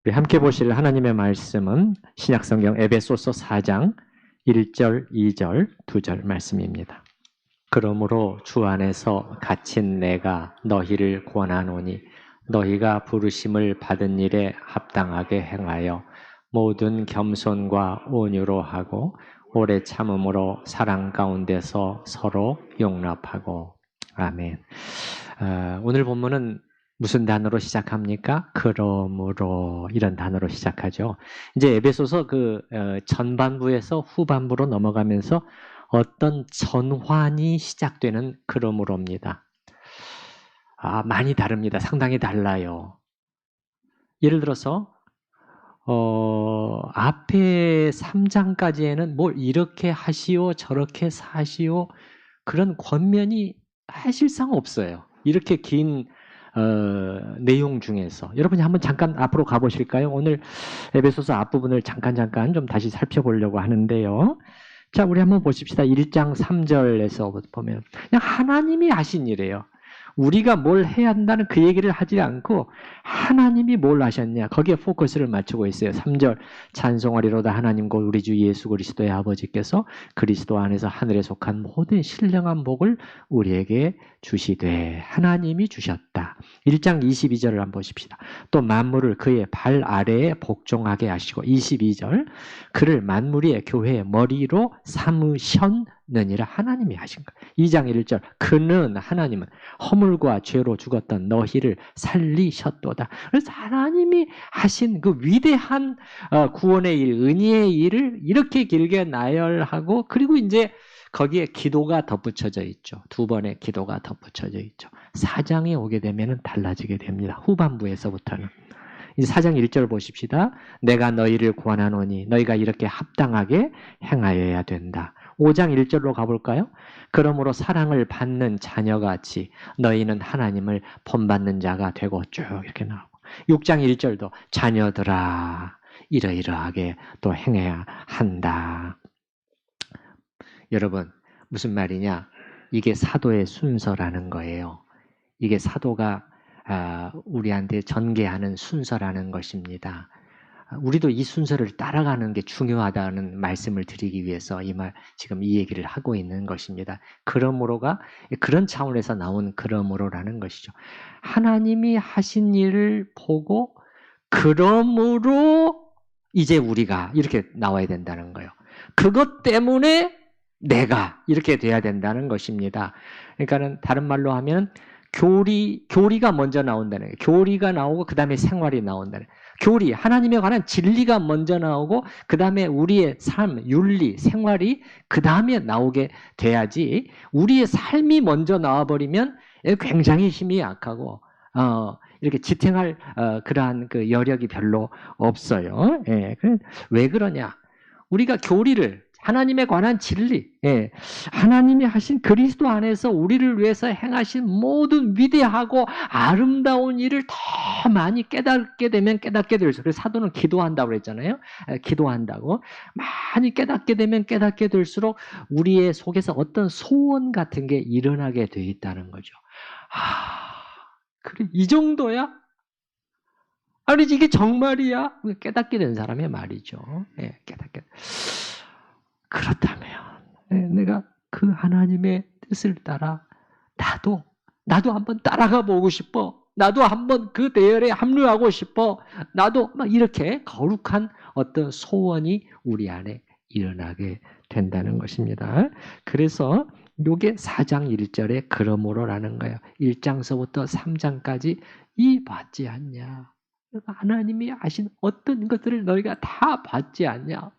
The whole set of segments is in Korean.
우리 함께 보실 하나님의 말씀은 신약성경 에베소서 4장 1절, 2절, 2절 말씀입니다. 그러므로 주 안에서 갇힌 내가 너희를 권하노니 너희가 부르심을 받은 일에 합당하게 행하여 모든 겸손과 온유로 하고 오래 참음으로 사랑 가운데서 서로 용납하고. 아멘. 오늘 본문은 무슨 단어로 시작합니까? 그러므로 이런 단어로 시작하죠. 이제 에베소서 전반부에서 후반부로 넘어가면서 어떤 전환이 시작되는 그러므로입니다. 많이 다릅니다. 상당히 달라요. 예를 들어서 앞에 3장까지에는 뭘 이렇게 하시오 저렇게 사시오 그런 권면이 사실상 없어요. 이렇게 긴 내용 중에서 여러분이 한번 잠깐 앞으로 가보실까요? 오늘 에베소서 앞부분을 잠깐 좀 다시 살펴보려고 하는데요. 자, 우리 한번 보십시다. 1장 3절에서 보면 그냥 하나님이 하신 일이에요. 우리가 뭘 해야 한다는 그 얘기를 하지 않고 하나님이 뭘 하셨냐 거기에 포커스를 맞추고 있어요. 3절 찬송하리로다 하나님 곧 우리 주 예수 그리스도의 아버지께서 그리스도 안에서 하늘에 속한 모든 신령한 복을 우리에게 주시되 하나님이 주셨다. 1장 22절을 한번 보십시다. 또 만물을 그의 발 아래에 복종하게 하시고 22절 그를 만물의 교회의 머리로 삼으셨느니라. 하나님이 하신 거예요. 2장 1절 그는 하나님은 허물과 죄로 죽었던 너희를 살리셨도다. 그래서 하나님이 하신 그 위대한 구원의 일, 은혜의 일을 이렇게 길게 나열하고 그리고 이제 거기에 기도가 덧붙여져 있죠. 두 번의 기도가 덧붙여져 있죠. 4장에 오게 되면 달라지게 됩니다. 후반부에서부터는. 이제 4장 1절 보십시다. 내가 너희를 권하노니 너희가 이렇게 합당하게 행하여야 된다. 5장 1절로 가볼까요? 그러므로 사랑을 받는 자녀같이 너희는 하나님을 본받는 자가 되고 쭉 이렇게 나오고 6장 1절도 자녀들아 이러이러하게 또 행해야 한다. 여러분 무슨 말이냐? 이게 사도의 순서라는 거예요. 이게 사도가 우리한테 전개하는 순서라는 것입니다. 우리도 이 순서를 따라가는 게 중요하다는 말씀을 드리기 위해서 지금 이 얘기를 하고 있는 것입니다. 그러므로가 그런 차원에서 나온 그러므로라는 것이죠. 하나님이 하신 일을 보고 그러므로 이제 우리가 이렇게 나와야 된다는 거예요. 그것 때문에 내가 이렇게 돼야 된다는 것입니다. 그러니까는 다른 말로 하면 교리가 먼저 나온다는 거예요. 교리가 나오고 그 다음에 생활이 나온다는 거예요. 교리, 하나님에 관한 진리가 먼저 나오고 그 다음에 우리의 삶, 윤리, 생활이 그 다음에 나오게 돼야지 우리의 삶이 먼저 나와버리면 굉장히 힘이 약하고 이렇게 지탱할 그러한 그 여력이 별로 없어요. 예, 왜 그러냐? 우리가 교리를 하나님에 관한 진리, 하나님이 하신 그리스도 안에서 우리를 위해서 행하신 모든 위대하고 아름다운 일을 더 많이 깨닫게 되면 깨닫게 될수록, 그래서 사도는 기도한다고 그랬잖아요. 기도한다고. 많이 깨닫게 되면 깨닫게 될수록 우리의 속에서 어떤 소원 같은 게 일어나게 돼 있다는 거죠. 그래, 이 정도야? 아니, 이게 정말이야? 깨닫게 된 사람의 말이죠. 깨닫게. 그렇다면 내가 그 하나님의 뜻을 따라 나도 한번 따라가 보고 싶어. 나도 한번 그 대열에 합류하고 싶어. 나도 막 이렇게 거룩한 어떤 소원이 우리 안에 일어나게 된다는 것입니다. 그래서 이게 4장 1절에 그러므로라는 거예요. 1장서부터 3장까지 이 받지 않냐. 하나님이 하신 어떤 것들을 너희가 다 받지 않냐.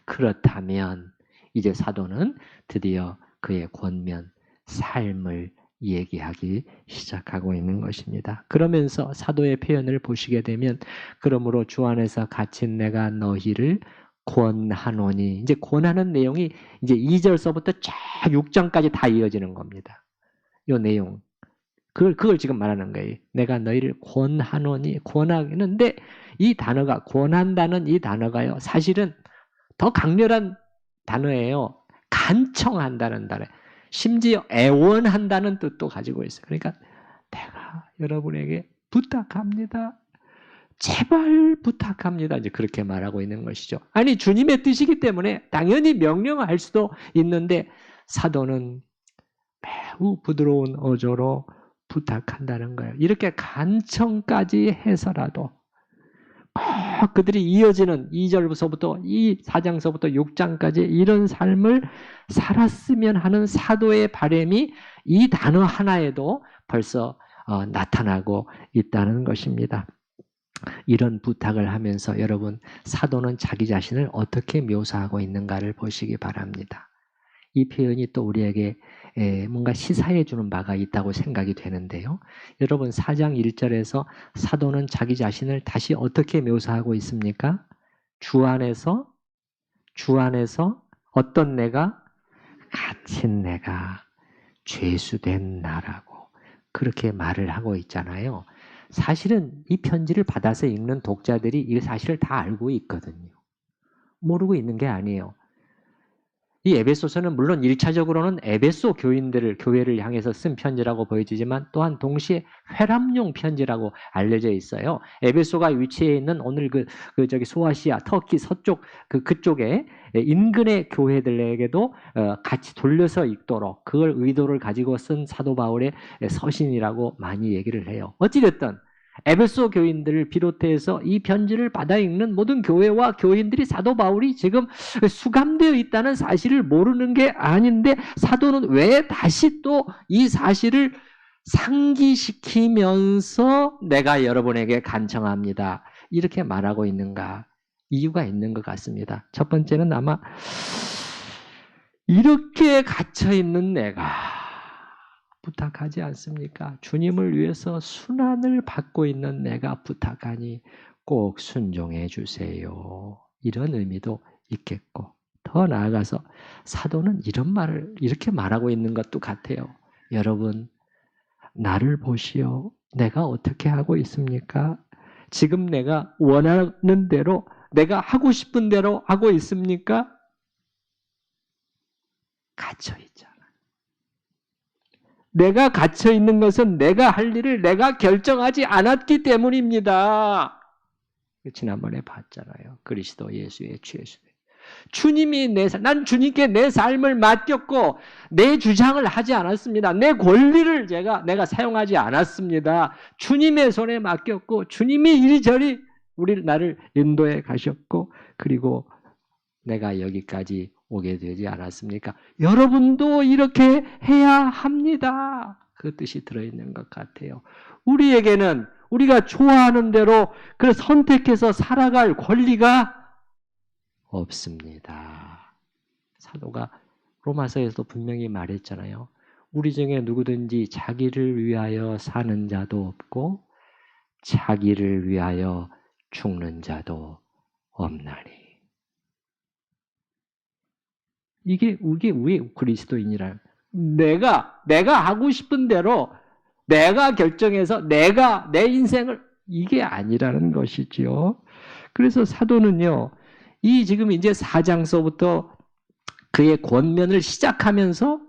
그렇다면 이제 사도는 드디어 그의 권면, 삶을 얘기하기 시작하고 있는 것입니다. 그러면서 사도의 표현을 보시게 되면 그러므로 주 안에서 갇힌 내가 너희를 권하노니 이제 권하는 내용이 이제 2절서부터 쫙 6장까지 다 이어지는 겁니다. 이 내용. 그걸 지금 말하는 거예요. 내가 너희를 권하노니 권하는데 이 단어가 권한다는 이 단어가요. 사실은 더 강렬한 단어예요. 간청한다는 단어. 심지어 애원한다는 뜻도 가지고 있어요. 그러니까 내가 여러분에게 부탁합니다. 제발 부탁합니다. 이제 그렇게 말하고 있는 것이죠. 아니, 주님의 뜻이기 때문에 당연히 명령할 수도 있는데 사도는 매우 부드러운 어조로 부탁한다는 거예요. 이렇게 간청까지 해서라도 꼭 그들이 이어지는 2절부터 이 4장서부터 6장까지 이런 삶을 살았으면 하는 사도의 바람이 이 단어 하나에도 벌써 나타나고 있다는 것입니다. 이런 부탁을 하면서 여러분, 사도는 자기 자신을 어떻게 묘사하고 있는가를 보시기 바랍니다. 이 표현이 또 우리에게 뭔가 시사해 주는 바가 있다고 생각이 되는데요. 여러분, 4장 1절에서 사도는 자기 자신을 다시 어떻게 묘사하고 있습니까? 주 안에서 어떤 내가? 갇힌 내가, 죄수된 나라고 그렇게 말을 하고 있잖아요. 사실은 이 편지를 받아서 읽는 독자들이 이 사실을 다 알고 있거든요. 모르고 있는 게 아니에요. 이 에베소서는 물론 1차적으로는 에베소 교회를 향해서 쓴 편지라고 보여지지만 또한 동시에 회람용 편지라고 알려져 있어요. 에베소가 위치해 있는 오늘 소아시아, 터키 서쪽 그쪽에 인근의 교회들에게도 같이 돌려서 읽도록 그걸 의도를 가지고 쓴 사도 바울의 서신이라고 많이 얘기를 해요. 어찌됐든 에베소 교인들을 비롯해서 이 편지를 받아 읽는 모든 교회와 교인들이 사도 바울이 지금 수감되어 있다는 사실을 모르는 게 아닌데 사도는 왜 다시 또 이 사실을 상기시키면서 내가 여러분에게 간청합니다. 이렇게 말하고 있는가? 이유가 있는 것 같습니다. 첫 번째는 아마 이렇게 갇혀있는 내가 부탁하지 않습니까? 주님을 위해서 순환을 받고 있는 내가 부탁하니 꼭 순종해 주세요. 이런 의미도 있겠고 더 나아가서 사도는 이런 말을 이렇게 말하고 있는 것도 같아요. 여러분, 나를 보시오. 내가 어떻게 하고 있습니까? 지금 내가 원하는 대로 내가 하고 싶은 대로 하고 있습니까? 갇혀 있잖아. 내가 갇혀 있는 것은 내가 할 일을 내가 결정하지 않았기 때문입니다. 지난번에 봤잖아요. 그리스도 예수의 죄수. 주님이 난 주님께 내 삶을 맡겼고 내 주장을 하지 않았습니다. 내 권리를 내가 사용하지 않았습니다. 주님의 손에 맡겼고 주님이 이리저리 나를 인도해 가셨고 그리고 내가 여기까지 오게 되지 않았습니까? 여러분도 이렇게 해야 합니다. 그 뜻이 들어있는 것 같아요. 우리에게는 우리가 좋아하는 대로 그 선택해서 살아갈 권리가 없습니다. 사도가 로마서에서도 분명히 말했잖아요. 우리 중에 누구든지 자기를 위하여 사는 자도 없고 자기를 위하여 죽는 자도 없나니. 이게 우리 그리스도인이라. 내가 하고 싶은 대로 내가 결정해서 내 인생을 이게 아니라는 것이지요. 그래서 사도는요. 지금 이제 4장서부터 그의 권면을 시작하면서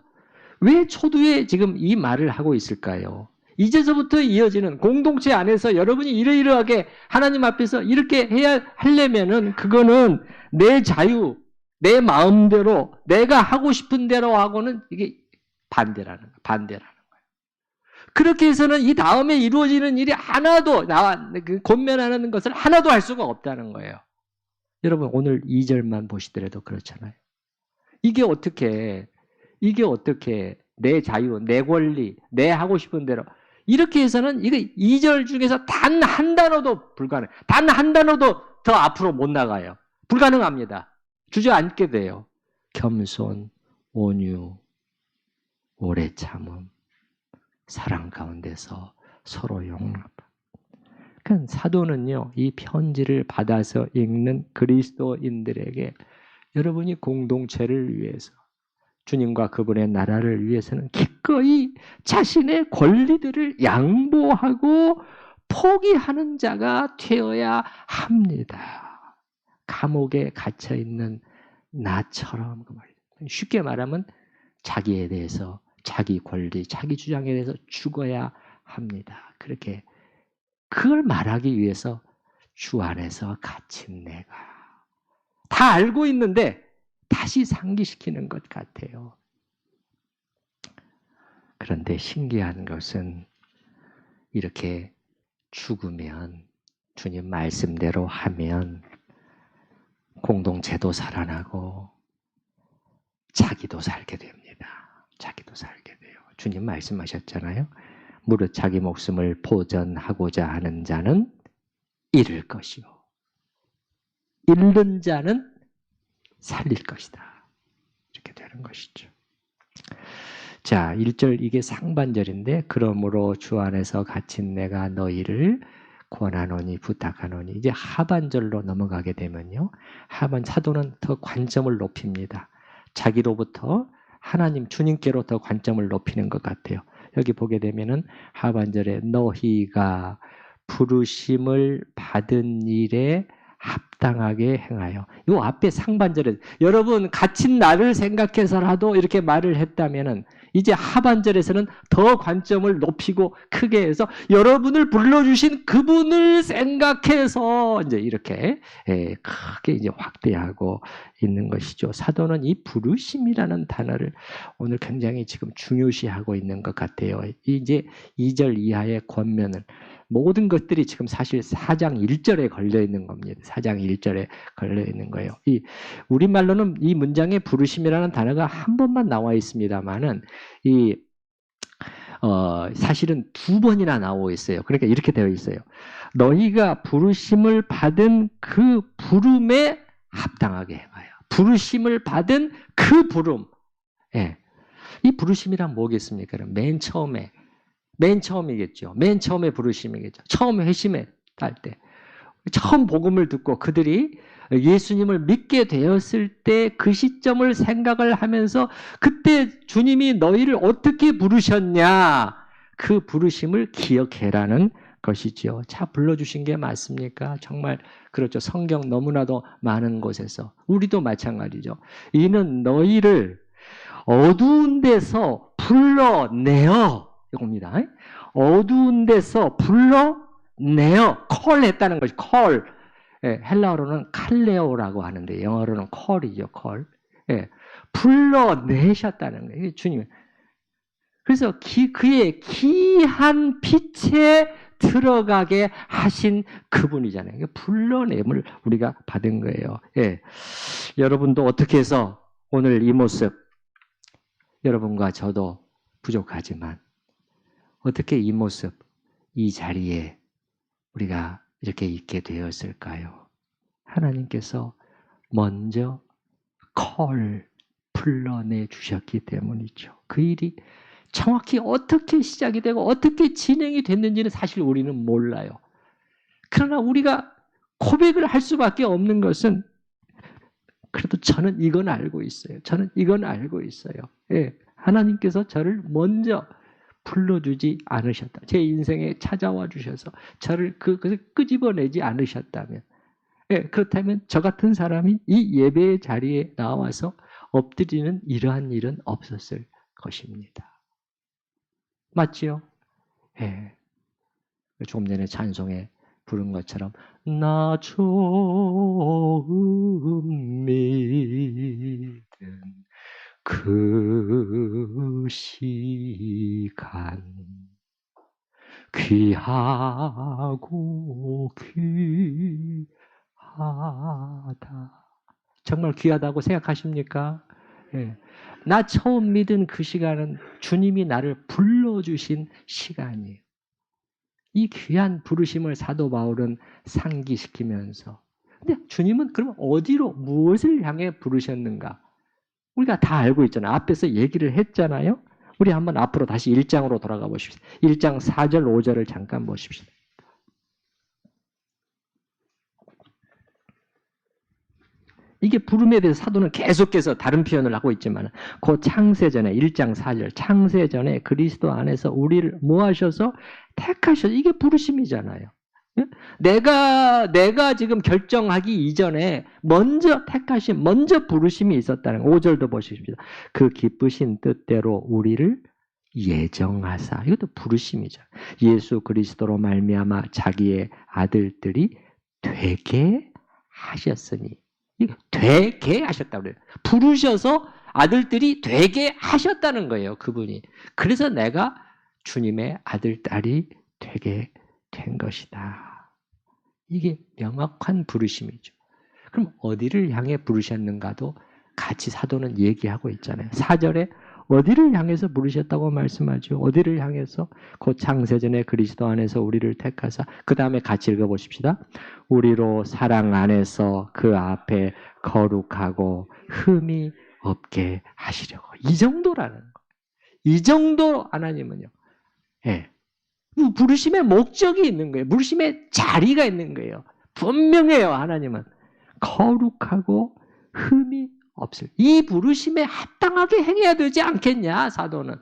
왜 초두에 지금 이 말을 하고 있을까요? 이제서부터 이어지는 공동체 안에서 여러분이 이러이러하게 하나님 앞에서 이렇게 해야 하려면은 그거는 내 자유, 내 마음대로 내가 하고 싶은 대로 하고는 이게 반대라는 거예요. 그렇게 해서는 이 다음에 이루어지는 일이 하나도 권면하는 것을 하나도 할 수가 없다는 거예요. 여러분 오늘 2절만 보시더라도 그렇잖아요. 이게 어떻게 내 자유, 내 권리, 내 하고 싶은 대로 이렇게 해서는 이거 2절 중에서 단 한 단어도 불가능. 단 한 단어도 더 앞으로 못 나가요. 불가능합니다. 주저앉게 돼요. 겸손, 온유, 오래 참음, 사랑 가운데서 서로 용납. 그러니까 사도는요, 이 편지를 받아서 읽는 그리스도인들에게 여러분이 공동체를 위해서 주님과 그분의 나라를 위해서는 기꺼이 자신의 권리들을 양보하고 포기하는 자가 되어야 합니다. 감옥에 갇혀 있는 나처럼 그 말이에요. 쉽게 말하면 자기에 대해서, 자기 권리, 자기 주장에 대해서 죽어야 합니다. 그렇게 그걸 말하기 위해서 주 안에서 갇힌 내가. 다 알고 있는데 다시 상기시키는 것 같아요. 그런데 신기한 것은 이렇게 죽으면 주님 말씀대로 하면 공동체도 살아나고 자기도 살게 됩니다. 자기도 살게 돼요. 주님 말씀하셨잖아요. 무릇 자기 목숨을 보전하고자 하는 자는 잃을 것이요. 잃는 자는 살릴 것이다. 이렇게 되는 것이죠. 자, 1절 이게 상반절인데 그러므로 주 안에서 갇힌 내가 너희를 권하노니 부탁하노니 이제 하반절로 넘어가게 되면요. 하반 사도는 더 관점을 높입니다. 자기로부터 하나님 주님께로 더 관점을 높이는 것 같아요. 여기 보게 되면은 하반절에 너희가 부르심을 받은 일에 합당하게 행하여. 이 앞에 상반절에 여러분 갇힌 나를 생각해서라도 이렇게 말을 했다면은 이제 하반절에서는 더 관점을 높이고 크게 해서 여러분을 불러주신 그분을 생각해서 이제 이렇게 크게 이제 확대하고 있는 것이죠. 사도는 이 부르심이라는 단어를 오늘 굉장히 지금 중요시하고 있는 것 같아요. 이제 2절 이하의 권면을 모든 것들이 지금 사실 4장 1절에 걸려 있는 겁니다. 4장 1절에 걸려 있는 거예요. 이 우리말로는 이 문장에 부르심이라는 단어가 한 번만 나와 있습니다만은 사실은 두 번이나 나오고 있어요. 그러니까 이렇게 되어 있어요. 너희가 부르심을 받은 그 부름에 합당하게 행하여. 부르심을 받은 그 부름. 예. 이 부르심이란 뭐겠습니까? 맨 처음이겠죠. 맨 처음에 부르심이겠죠. 처음 회심에 할 때. 처음 복음을 듣고 그들이 예수님을 믿게 되었을 때 그 시점을 생각을 하면서 그때 주님이 너희를 어떻게 부르셨냐. 그 부르심을 기억해라는 것이죠. 자, 불러주신 게 맞습니까? 정말 그렇죠. 성경 너무나도 많은 곳에서. 우리도 마찬가지죠. 이는 너희를 어두운 데서 불러내어 이겁니다. 어두운 데서 불러내어 콜했다는 것이 콜. 헬라어로는 칼레오라고 하는데 영어로는 콜이죠. 콜. 불러내셨다는 거예요. 주님. 그래서 그의 귀한 빛에 들어가게 하신 그분이잖아요. 불러냄을 우리가 받은 거예요. 여러분도 어떻게 해서 오늘 이 모습 여러분과 저도 부족하지만 어떻게 이 모습, 이 자리에 우리가 이렇게 있게 되었을까요? 하나님께서 먼저 불러내 주셨기 때문이죠. 그 일이 정확히 어떻게 시작이 되고 어떻게 진행이 됐는지는 사실 우리는 몰라요. 그러나 우리가 고백을 할 수밖에 없는 것은 그래도 저는 이건 알고 있어요. 저는 이건 알고 있어요. 하나님께서 저를 먼저 불러주지 않으셨다. 제 인생에 찾아와 주셔서 저를 그것을 끄집어내지 않으셨다면, 그렇다면 저 같은 사람이 이 예배의 자리에 나와서 엎드리는 이러한 일은 없었을 것입니다. 맞지요? 조금 전에 찬송에 부른 것처럼 나 처음 믿은 그 시간 귀하고 귀하다. 정말 귀하다고 생각하십니까? 나 처음 믿은 그 시간은 주님이 나를 불러주신 시간이에요. 이 귀한 부르심을 사도 바울은 상기시키면서 근데 주님은 그럼 어디로 무엇을 향해 부르셨는가? 우리가 다 알고 있잖아요. 앞에서 얘기를 했잖아요. 우리 한번 앞으로 다시 1장으로 돌아가 보십시오. 1장 4절 5절을 잠깐 보십시오. 이게 부름에 대해서 사도는 계속해서 다른 표현을 하고 있지만 그 창세전에 1장 4절 창세전에 그리스도 안에서 우리를 뭐 하셔서 택하셔서 이게 부르심이잖아요. 내가 지금 결정하기 이전에 먼저 택하심, 먼저 부르심이 있었다는 5절도 보십시오. 그 기쁘신 뜻대로 우리를 예정하사. 이것도 부르심이죠. 예수 그리스도로 말미암아 자기의 아들들이 되게 하셨으니. 되게 하셨다고 그래요. 부르셔서 아들들이 되게 하셨다는 거예요, 그분이. 그래서 내가 주님의 아들, 딸이 되게 된 것이다. 이게 명확한 부르심이죠. 그럼 어디를 향해 부르셨는가도 같이 사도는 얘기하고 있잖아요. 4절에 어디를 향해서 부르셨다고 말씀하죠. 어디를 향해서? 곧 창세전에 그리스도 안에서 우리를 택하사. 그 다음에 같이 읽어보십시다. 우리로 사랑 안에서 그 앞에 거룩하고 흠이 없게 하시려고. 이 정도라는 거예요. 이 정도 하나님은요. 예. 부르심의 목적이 있는 거예요. 부르심의 자리가 있는 거예요. 분명해요. 하나님은. 거룩하고 흠이 없을. 이 부르심에 합당하게 행해야 되지 않겠냐, 사도는.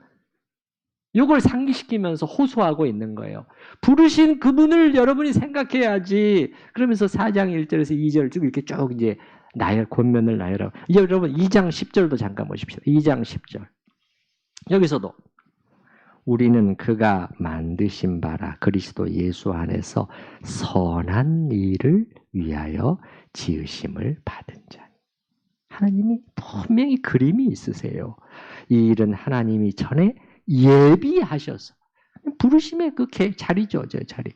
이걸 상기시키면서 호소하고 있는 거예요. 부르신 그분을 여러분이 생각해야지. 그러면서 4장 1절에서 2절 쭉 이렇게 쭉 이제 권면을 나열하고. 이제 여러분 2장 10절도 잠깐 보십시오. 2장 10절. 여기서도 우리는 그가 만드신 바라 그리스도 예수 안에서 선한 일을 위하여 지으심을 받은 자니. 하나님이 분명히 그림이 있으세요. 이 일은 하나님이 전에 예비하셔서 부르심의 그 자리죠, 저 자리.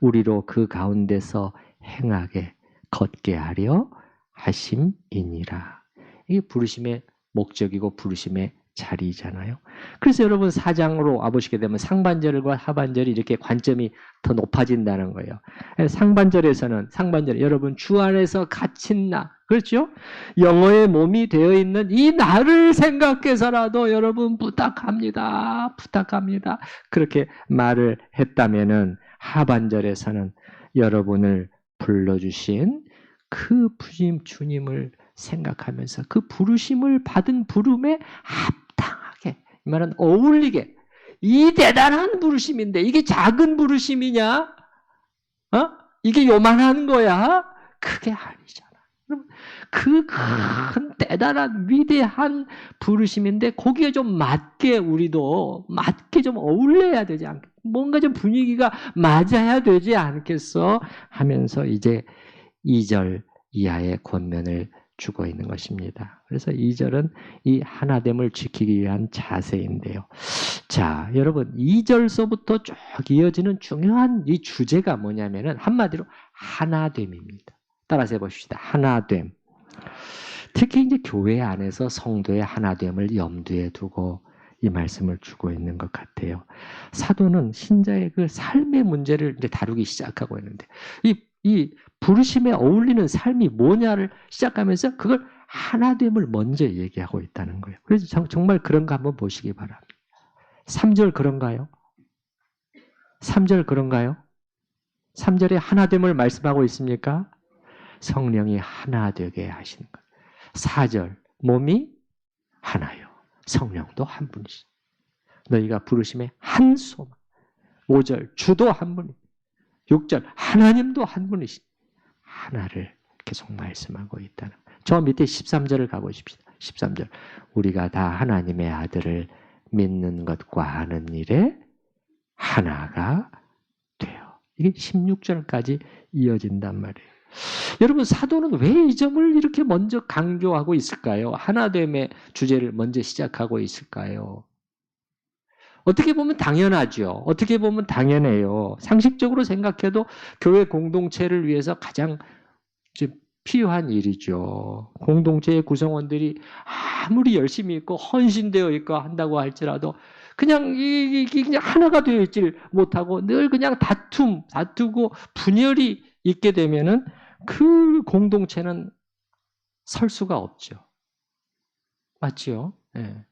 우리로 그 가운데서 행하게 걷게 하려 하심이니라. 이게 부르심의 목적이고 부르심의 자리잖아요. 그래서 여러분 4장으로 와보시게 되면 상반절과 하반절이 이렇게 관점이 더 높아진다는 거예요. 상반절에 여러분 주 안에서 갇힌 나, 그렇죠? 영어의 몸이 되어 있는 이 나를 생각해서라도 여러분 부탁합니다. 그렇게 말을 했다면은 하반절에서는 여러분을 불러주신 그 주님을 생각하면서 그 부르심을 받은 부름에 합당하게, 이 말은 어울리게, 이 대단한 부르심인데 이게 작은 부르심이냐? 이게 요만한 거야? 그게 아니잖아. 그 큰 대단한 위대한 부르심인데 거기에 좀 맞게 우리도 좀 어울려야 되지 않겠어? 뭔가 좀 분위기가 맞아야 되지 않겠어? 하면서 이제 2절 이하의 권면을 주고 있는 것입니다. 그래서 2절은 이 하나됨을 지키기 위한 자세인데요. 자, 여러분 2절서부터 쭉 이어지는 중요한 이 주제가 뭐냐면은 한마디로 하나됨입니다. 따라서 해봅시다. 하나됨. 특히 이제 교회 안에서 성도의 하나됨을 염두에 두고 이 말씀을 주고 있는 것 같아요. 사도는 신자의 그 삶의 문제를 이제 다루기 시작하고 있는데 이 부르심에 어울리는 삶이 뭐냐를 시작하면서 그걸 하나됨을 먼저 얘기하고 있다는 거예요. 그래서 정말 그런가 한번 보시기 바랍니다. 3절 그런가요? 3절 그런가요? 3절에 하나됨을 말씀하고 있습니까? 성령이 하나 되게 하시는 거예요. 4절 몸이 하나요. 성령도 한 분이시. 너희가 부르심의 한 소만. 5절 주도 한 분이. 6절 하나님도 한 분이시. 하나를 계속 말씀하고 있다는 거예요. 저 밑에 13절을 가보십시다. 13절 우리가 다 하나님의 아들을 믿는 것과 하는 일에 하나가 돼요. 이게 16절까지 이어진단 말이에요. 여러분 사도는 왜 이 점을 이렇게 먼저 강조하고 있을까요? 하나됨의 주제를 먼저 시작하고 있을까요? 어떻게 보면 당연하죠. 어떻게 보면 당연해요. 상식적으로 생각해도 교회 공동체를 위해서 가장 필요한 일이죠. 공동체의 구성원들이 아무리 열심히 있고 헌신되어 있고 한다고 할지라도 그냥 그냥 하나가 되어 있질 못하고 늘 그냥 다투고 분열이 있게 되면은 그 공동체는 설 수가 없죠. 맞죠? 네.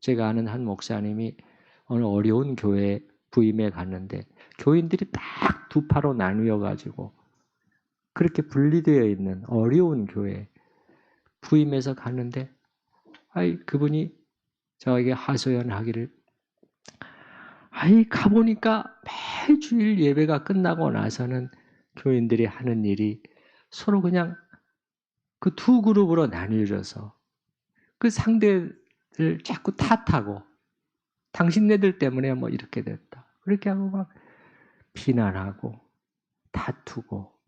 제가 아는 한 목사님이 어느 어려운 교회 부임에 갔는데 교인들이 딱 두 파로 나누어 가지고 그렇게 분리되어 있는 어려운 교회 부임해서 갔는데 그분이 저에게 하소연하기를 가보니까 매주일 예배가 끝나고 나서는 교인들이 하는 일이 서로 그냥 그 두 그룹으로 나뉘어져서 그 상대를 자꾸 탓하고 당신네들 때문에 뭐 이렇게 됐다. 그렇게 하고 막 비난하고 다투고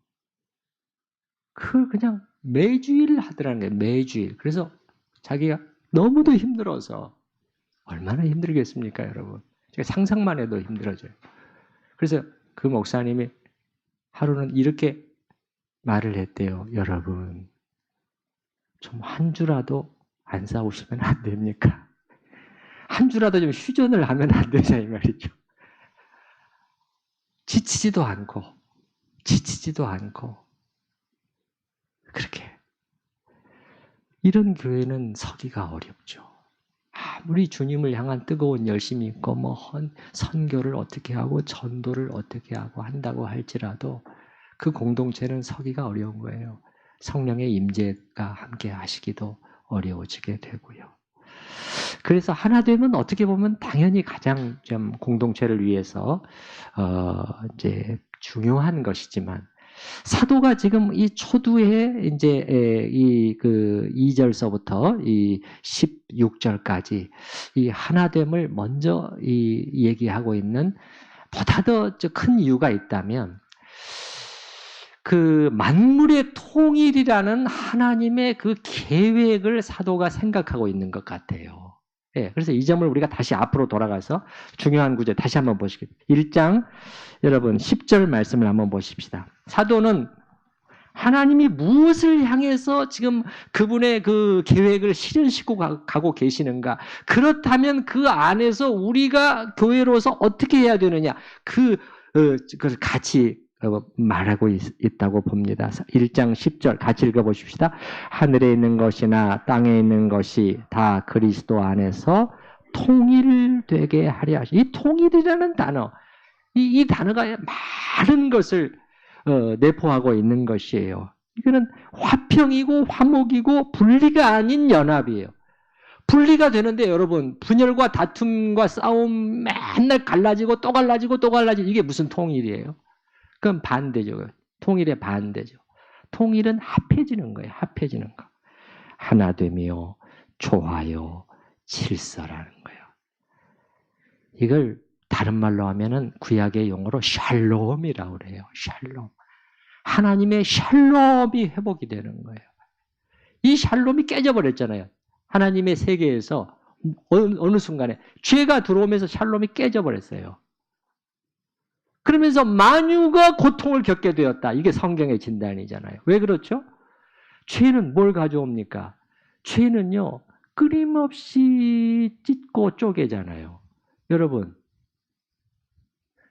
그걸 그냥 매주일 하더라는 거예요. 매주일. 그래서 자기가 너무도 힘들어서 얼마나 힘들겠습니까, 여러분? 제가 상상만 해도 힘들어져요. 그래서 그 목사님이 하루는 이렇게 말을 했대요. 여러분, 좀 한 주라도 안 싸우시면 안 됩니까? 한 주라도 좀 휴전을 하면 안 되냐 이 말이죠. 지치지도 않고 그렇게 이런 교회는 서기가 어렵죠. 아무리 주님을 향한 뜨거운 열심이 있고 뭐 선교를 어떻게 하고 전도를 어떻게 하고 한다고 할지라도 그 공동체는 서기가 어려운 거예요. 성령의 임재가 함께 하시기도 어려워지게 되고요. 그래서 하나 되면 어떻게 보면 당연히 가장 좀 공동체를 위해서 이제 중요한 것이지만 사도가 지금 이 초두에 이제 이 그 2절서부터 이 16절까지 이 하나됨을 먼저 이 얘기하고 있는 보다 더 큰 이유가 있다면 그 만물의 통일이라는 하나님의 그 계획을 사도가 생각하고 있는 것 같아요. 예, 그래서 이 점을 우리가 다시 앞으로 돌아가서 중요한 구절 다시 한번 보시겠습니다. 1장 여러분 10절 말씀을 한번 보십시다. 사도는 하나님이 무엇을 향해서 지금 그분의 그 계획을 실현시키고 가고 계시는가? 그렇다면 그 안에서 우리가 교회로서 어떻게 해야 되느냐? 그걸 같이 말하고 있다고 봅니다. 1장 10절 같이 읽어보십시다. 하늘에 있는 것이나 땅에 있는 것이 다 그리스도 안에서 통일되게 하려 하시. 이 통일이라는 단어, 이 단어가 많은 것을 내포하고 있는 것이에요. 이거는 화평이고 화목이고 분리가 아닌 연합이에요. 분리가 되는데 여러분 분열과 다툼과 싸움 맨날 갈라지고 또 갈라지고 또 갈라지고 이게 무슨 통일이에요? 그건 반대죠. 통일의 반대죠. 통일은 합해지는 거예요. 합해지는 거. 하나됨이요, 조화요, 질서라는 거예요. 이걸 다른 말로 하면은 구약의 용어로 샬롬이라고 그래요. 샬롬. 하나님의 샬롬이 회복이 되는 거예요. 이 샬롬이 깨져버렸잖아요. 하나님의 세계에서 어느 순간에 죄가 들어오면서 샬롬이 깨져버렸어요. 그러면서 만유가 고통을 겪게 되었다. 이게 성경의 진단이잖아요. 왜 그렇죠? 죄는 뭘 가져옵니까? 죄는요, 끊임없이 찢고 쪼개잖아요. 여러분,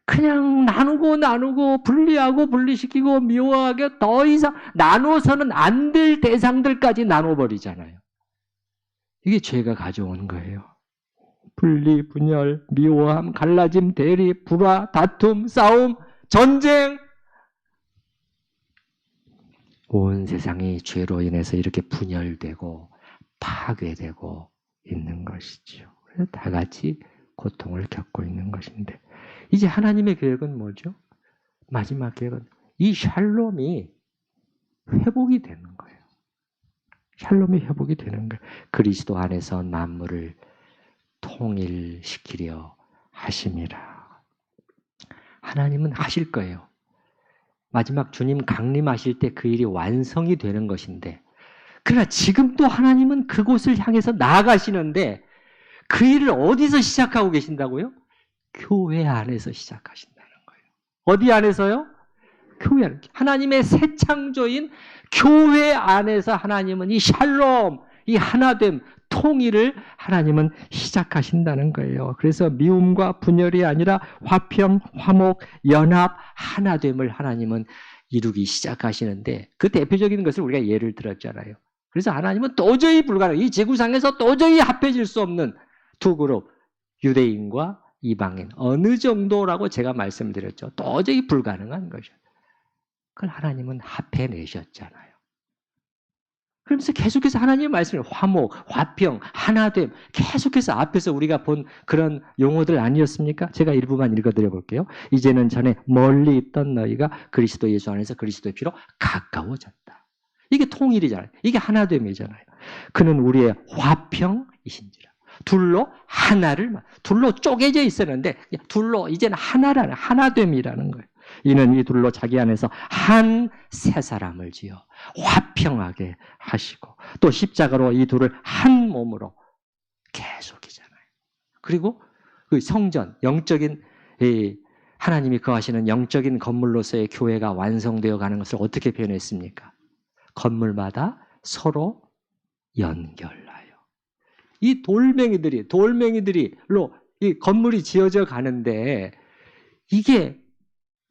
그냥 나누고 분리하고 분리시키고 미워하게 더 이상 나눠서는 안 될 대상들까지 나눠버리잖아요. 이게 죄가 가져온 거예요. 분리, 분열, 미워함, 갈라짐, 대리, 불화, 다툼, 싸움, 전쟁. 온 세상이 죄로 인해서 이렇게 분열되고 파괴되고 있는 것이죠. 그래서 다 같이 고통을 겪고 있는 것인데 이제 하나님의 계획은 뭐죠? 마지막 계획은 이 샬롬이 회복이 되는 거예요. 샬롬이 회복이 되는 거예요. 그리스도 안에서 만물을 통일시키려 하심이라. 하나님은 하실 거예요. 마지막 주님 강림하실 때 그 일이 완성이 되는 것인데 그러나 지금도 하나님은 그곳을 향해서 나아가시는데 그 일을 어디서 시작하고 계신다고요? 교회 안에서 시작하신다는 거예요. 어디 안에서요? 교회 안에. 하나님의 새 창조인 교회 안에서 하나님은 이 샬롬, 이 하나됨, 통일을 하나님은 시작하신다는 거예요. 그래서 미움과 분열이 아니라 화평, 화목, 연합, 하나됨을 하나님은 이루기 시작하시는데 그 대표적인 것을 우리가 예를 들었잖아요. 그래서 하나님은 도저히 불가능, 이 지구상에서 도저히 합해질 수 없는 두 그룹, 유대인과 이방인, 어느 정도라고 제가 말씀드렸죠. 도저히 불가능한 것이죠. 그걸 하나님은 합해내셨잖아요. 그러면서 계속해서 하나님의 말씀을 화목, 화평, 하나됨 계속해서 앞에서 우리가 본 그런 용어들 아니었습니까? 제가 일부만 읽어드려 볼게요. 이제는 전에 멀리 있던 너희가 그리스도 예수 안에서 그리스도의 피로 가까워졌다. 이게 통일이잖아요. 이게 하나됨이잖아요. 그는 우리의 화평이신지라. 둘로 하나를, 둘로 쪼개져 있었는데 둘로 이제는 하나라는 하나됨이라는 거예요. 이는 이 둘로 자기 안에서 한 새 사람을 지어 화평하게 하시고 또 십자가로 이 둘을 한 몸으로 계속이잖아요. 그리고 그 성전, 영적인 하나님이 거하시는 영적인 건물로서의 교회가 완성되어 가는 것을 어떻게 표현했습니까? 건물마다 서로 연결하여. 이 돌멩이들로 이 건물이 지어져 가는데 이게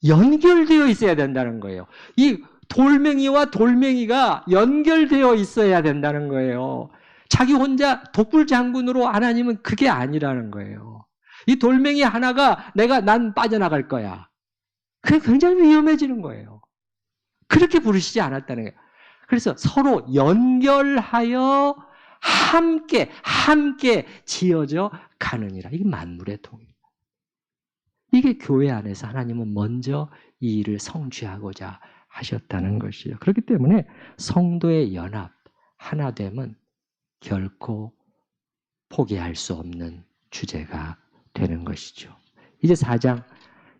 연결되어 있어야 된다는 거예요. 이 돌멩이와 돌멩이가 연결되어 있어야 된다는 거예요. 자기 혼자 독불장군으로 하나님은 그게 아니라는 거예요. 이 돌멩이 하나가 난 빠져나갈 거야. 그게 굉장히 위험해지는 거예요. 그렇게 부르시지 않았다는 거예요. 그래서 서로 연결하여 함께 지어져 가느니라. 이게 만물의 통일. 이게 교회 안에서 하나님은 먼저 이 일을 성취하고자 하셨다는 것이죠. 그렇기 때문에 성도의 연합, 하나됨은 결코 포기할 수 없는 주제가 되는 것이죠. 이제 4장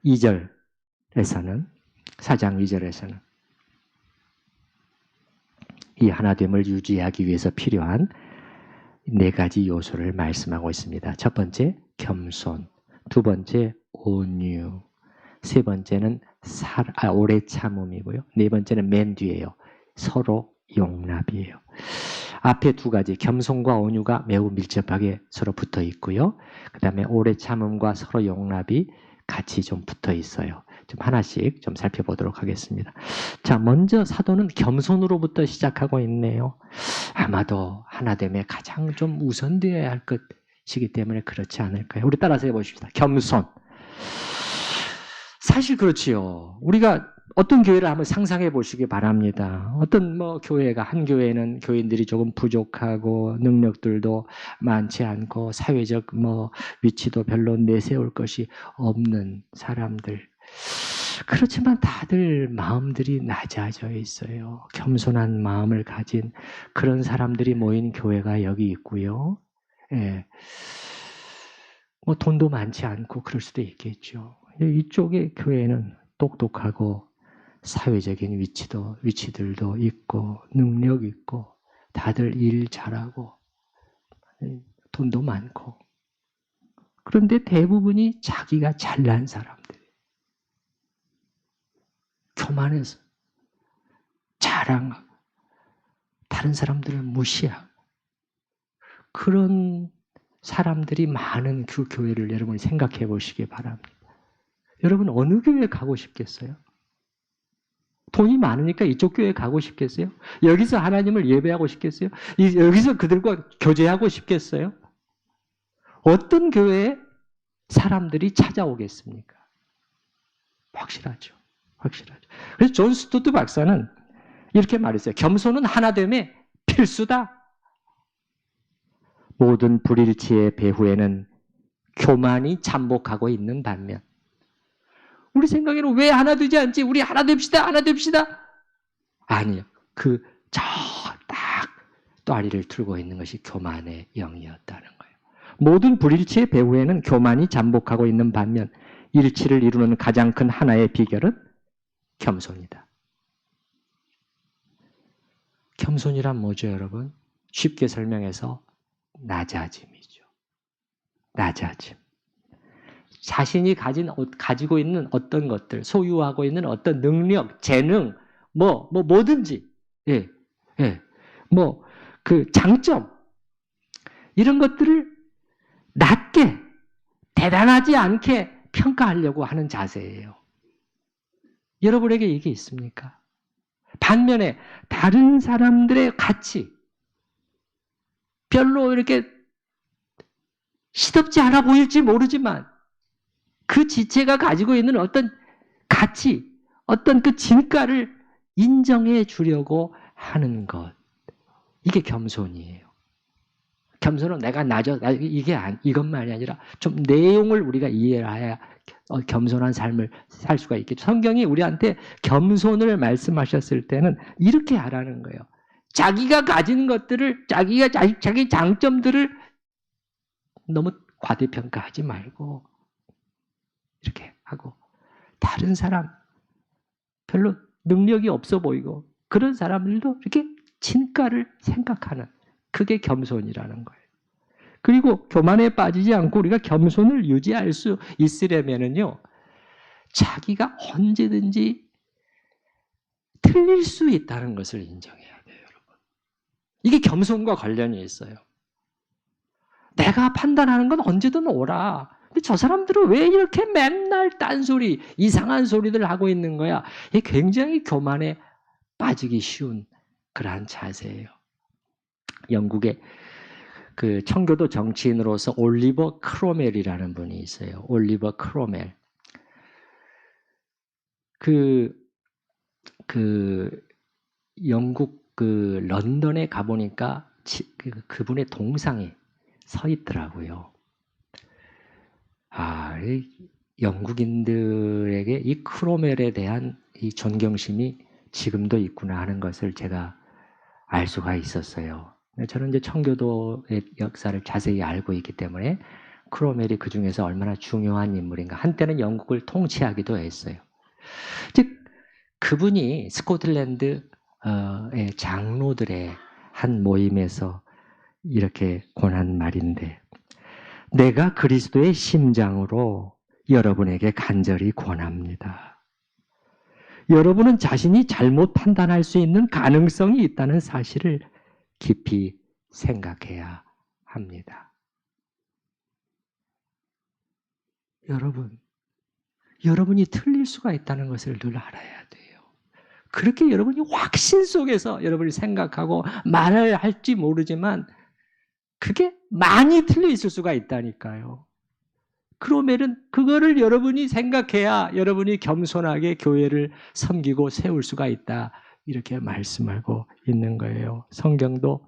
2절에서는 이 하나됨을 유지하기 위해서 필요한 4가지 요소를 말씀하고 있습니다. 첫 번째, 겸손. 두 번째, 온유. 세 번째는 오래 참음이고요. 네 번째는 맨 뒤에요. 서로 용납이에요. 앞에 2가지, 겸손과 온유가 매우 밀접하게 서로 붙어 있고요. 그 다음에 오래 참음과 서로 용납이 같이 좀 붙어 있어요. 좀 하나씩 좀 살펴보도록 하겠습니다. 자, 먼저 사도는 겸손으로부터 시작하고 있네요. 아마도 하나됨에 가장 좀 우선되어야 할 것이기 때문에 그렇지 않을까요? 우리 따라서 해보십시다. 겸손. 사실 그렇지요. 우리가 어떤 교회를 한번 상상해 보시기 바랍니다. 어떤 교회가, 한 교회는 교인들이 조금 부족하고 능력들도 많지 않고 사회적 위치도 별로 내세울 것이 없는 사람들. 그렇지만 다들 마음들이 낮아져 있어요. 겸손한 마음을 가진 그런 사람들이 모인 교회가 여기 있고요. 예. 돈도 많지 않고 그럴 수도 있겠죠. 이쪽의 교회는 똑똑하고 사회적인 위치들도 있고 능력 있고 다들 일 잘하고 돈도 많고 그런데 대부분이 자기가 잘난 사람들, 교만해서 자랑하고 다른 사람들을 무시하고 그런 사람들이 많은 그 교회를 여러분이 생각해 보시기 바랍니다. 여러분 어느 교회에 가고 싶겠어요? 돈이 많으니까 이쪽 교회에 가고 싶겠어요? 여기서 하나님을 예배하고 싶겠어요? 여기서 그들과 교제하고 싶겠어요? 어떤 교회에 사람들이 찾아오겠습니까? 확실하죠. 그래서 존 스투트 박사는 이렇게 말했어요. 겸손은 하나됨의 필수다. 모든 불일치의 배후에는 교만이 잠복하고 있는 반면 우리 생각에는 왜 하나 되지 않지? 우리 하나 됩시다. 아니요. 딱 또아리를 틀고 있는 것이 교만의 영이었다는 거예요. 모든 불일치의 배후에는 교만이 잠복하고 있는 반면 일치를 이루는 가장 큰 하나의 비결은 겸손이다. 겸손이란 뭐죠, 여러분? 쉽게 설명해서 낮아짐이죠. 낮아짐. 자신이 가지고 있는 어떤 것들, 소유하고 있는 어떤 능력, 재능, 뭐든지, 그 장점, 이런 것들을 낮게, 대단하지 않게 평가하려고 하는 자세예요. 여러분에게 이게 있습니까? 반면에 다른 사람들의 가치, 별로 이렇게 시덥지 않아 보일지 모르지만 그 지체가 가지고 있는 어떤 가치, 어떤 그 진가를 인정해 주려고 하는 것. 이게 겸손이에요. 겸손은 내가 이것만이 아니라 좀 내용을 우리가 이해해야 겸손한 삶을 살 수가 있겠죠. 성경이 우리한테 겸손을 말씀하셨을 때는 이렇게 하라는 거예요. 자기가 가진 것들을, 자기 장점들을 너무 과대평가하지 말고 이렇게 하고 다른 사람, 별로 능력이 없어 보이고 그런 사람들도 이렇게 진가를 생각하는 그게 겸손이라는 거예요. 그리고 교만에 빠지지 않고 우리가 겸손을 유지할 수 있으려면은요, 자기가 언제든지 틀릴 수 있다는 것을 인정해야 돼요, 여러분. 이게 겸손과 관련이 있어요. 내가 판단하는 건 언제든 옳아. 근데 저 사람들은 왜 이렇게 맨날 딴소리, 이상한 소리들 하고 있는 거야? 이게 굉장히 교만에 빠지기 쉬운 그러한 자세예요. 영국의 그 청교도 정치인으로서 올리버 크로멜이라는 분이 있어요. 올리버 크로멜. 영국 런던에 가보니까 그분의 동상이 서 있더라고요. 이 영국인들에게 이 크로멜에 대한 이 존경심이 지금도 있구나 하는 것을 제가 알 수가 있었어요. 저는 이제 청교도의 역사를 자세히 알고 있기 때문에 크로멜이 그 중에서 얼마나 중요한 인물인가. 한때는 영국을 통치하기도 했어요. 즉 그분이 스코틀랜드의 장로들의 한 모임에서 이렇게 권한 말인데, 내가 그리스도의 심장으로 여러분에게 간절히 권합니다. 여러분은 자신이 잘못 판단할 수 있는 가능성이 있다는 사실을 깊이 생각해야 합니다. 여러분이 틀릴 수가 있다는 것을 늘 알아야 돼요. 그렇게 여러분이 확신 속에서 여러분이 생각하고 말을 할지 모르지만 그게 많이 틀려 있을 수가 있다니까요. 그러면은 그거를 여러분이 생각해야 여러분이 겸손하게 교회를 섬기고 세울 수가 있다. 이렇게 말씀하고 있는 거예요. 성경도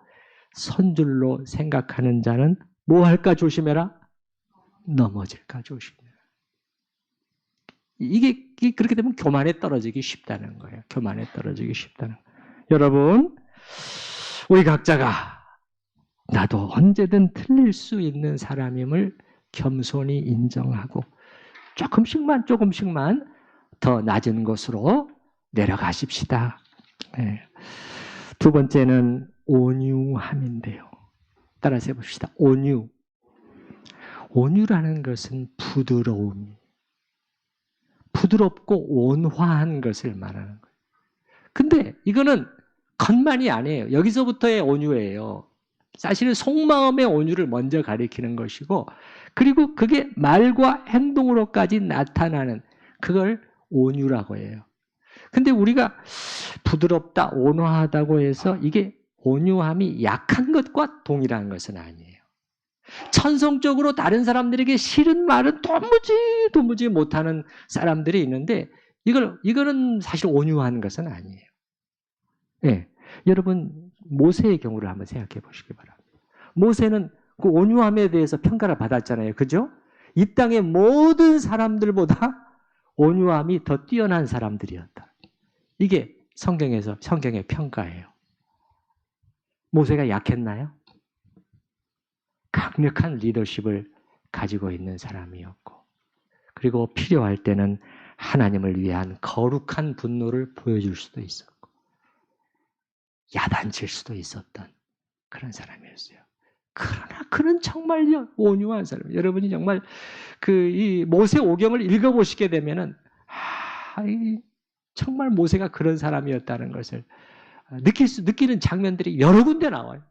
선줄로 생각하는 자는 뭐 할까 조심해라? 넘어질까 조심해라. 이게 그렇게 되면 교만에 떨어지기 쉽다는 거예요. 교만에 떨어지기 쉽다는 거예요. 여러분, 우리 각자가 나도 언제든 틀릴 수 있는 사람임을 겸손히 인정하고 조금씩만 더 낮은 곳으로 내려가십시다. 네. 두 번째는 온유함인데요. 따라서 해봅시다. 온유. 온유라는 것은 부드럽고 온화한 것을 말하는 거예요. 근데 이거는 겉만이 아니에요. 여기서부터의 온유예요. 사실은 속마음의 온유를 먼저 가리키는 것이고, 그리고 그게 말과 행동으로까지 나타나는 그걸 온유라고 해요. 근데 우리가 부드럽다, 온화하다고 해서 이게 온유함이 약한 것과 동일한 것은 아니에요. 천성적으로 다른 사람들에게 싫은 말은 도무지 못하는 사람들이 있는데 이거는 사실 온유한 것은 아니에요. 네. 여러분 모세의 경우를 한번 생각해 보시기 바랍니다. 모세는 그 온유함에 대해서 평가를 받았잖아요. 그죠? 이 땅의 모든 사람들보다 온유함이 더 뛰어난 사람들이었다. 이게 성경의 평가예요. 모세가 약했나요? 강력한 리더십을 가지고 있는 사람이었고, 그리고 필요할 때는 하나님을 위한 거룩한 분노를 보여줄 수도 있었고, 야단칠 수도 있었던 그런 사람이었어요. 그러나 그는 정말 온유한 사람. 여러분이 정말 이 모세 오경을 읽어보시게 되면은 정말 모세가 그런 사람이었다는 것을 느끼는 장면들이 여러 군데 나와요.